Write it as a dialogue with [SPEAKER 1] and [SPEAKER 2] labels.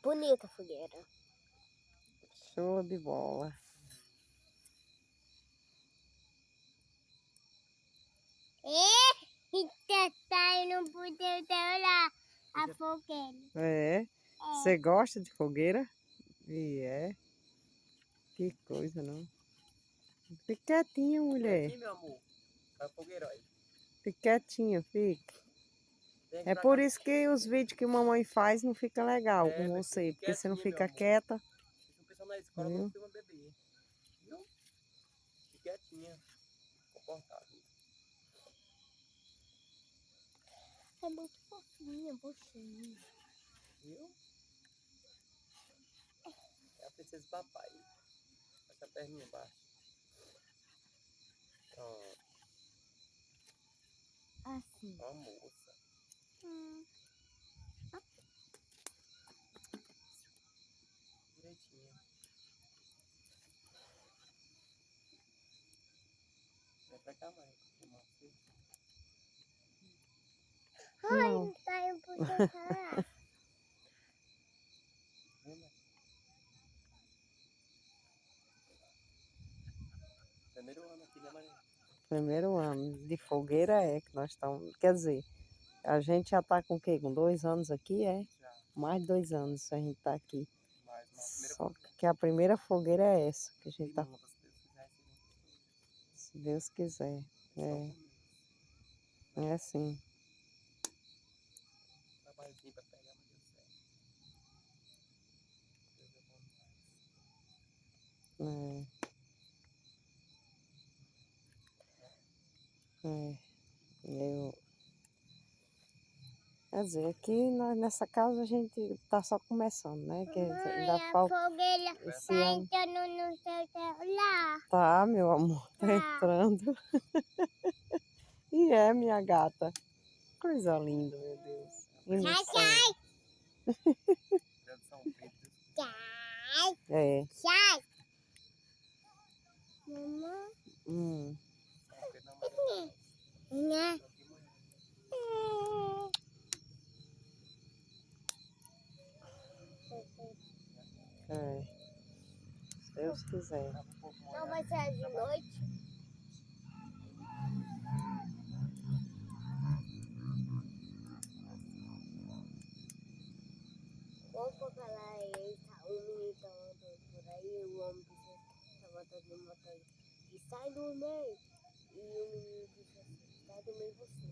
[SPEAKER 1] Bonita a fogueira.
[SPEAKER 2] Show de bola.
[SPEAKER 1] Tá não poder olhar a fogueira.
[SPEAKER 2] É? Você gosta de fogueira? E é. Que coisa, não? Fique quietinha, mulher.
[SPEAKER 3] Aqui, meu amor. Vai fogueira aí.
[SPEAKER 2] Fique quietinha, fique. É por isso que os vídeos que mamãe faz não fica legal com você. Porque você não fica quieta.
[SPEAKER 3] Vocês não pensam na escola, não filma bebê. Viu? Fique quietinha. Comportável.
[SPEAKER 1] É muito fofinha você.
[SPEAKER 3] Viu? É a princesa papai. Essa perninha embaixo. Pronto.
[SPEAKER 1] Assim.
[SPEAKER 3] Ó, moça. Direitinho. Vai pra cá, mãe.
[SPEAKER 1] Ai, não tá eu poder falar.
[SPEAKER 3] Primeiro ano aqui, né, Maria?
[SPEAKER 2] Primeiro ano de fogueira que nós estamos. Quer dizer, a gente já está com o quê? Com 2 anos aqui, é?
[SPEAKER 3] Já.
[SPEAKER 2] Mais de 2 anos a gente está aqui.
[SPEAKER 3] Mais uma primeira
[SPEAKER 2] Só que a primeira fogueira é essa que a gente está.
[SPEAKER 3] segunda,
[SPEAKER 2] Se Deus quiser. É assim.
[SPEAKER 3] Trabalhozinho pra pegar, mas deu certo. Deus é bom demais.
[SPEAKER 2] Quer dizer, aqui nessa casa a gente está só começando, né? Que ainda
[SPEAKER 1] Mãe,
[SPEAKER 2] falta.
[SPEAKER 1] a fogueira tá entrando no seu celular.
[SPEAKER 2] Tá, meu amor, tá entrando. E é, minha gata. Coisa linda, meu Deus.
[SPEAKER 1] Sai!
[SPEAKER 3] Produção feita.
[SPEAKER 1] Sai!
[SPEAKER 2] É.
[SPEAKER 1] Sai! Mamãe. Né?
[SPEAKER 2] Se Deus quiser.
[SPEAKER 1] Não vai ser de noite? Vamos colocar lá e o menino tá andando por aí, o homem tá botando no motor e sai do meio. E o menino diz assim, sai do meio você.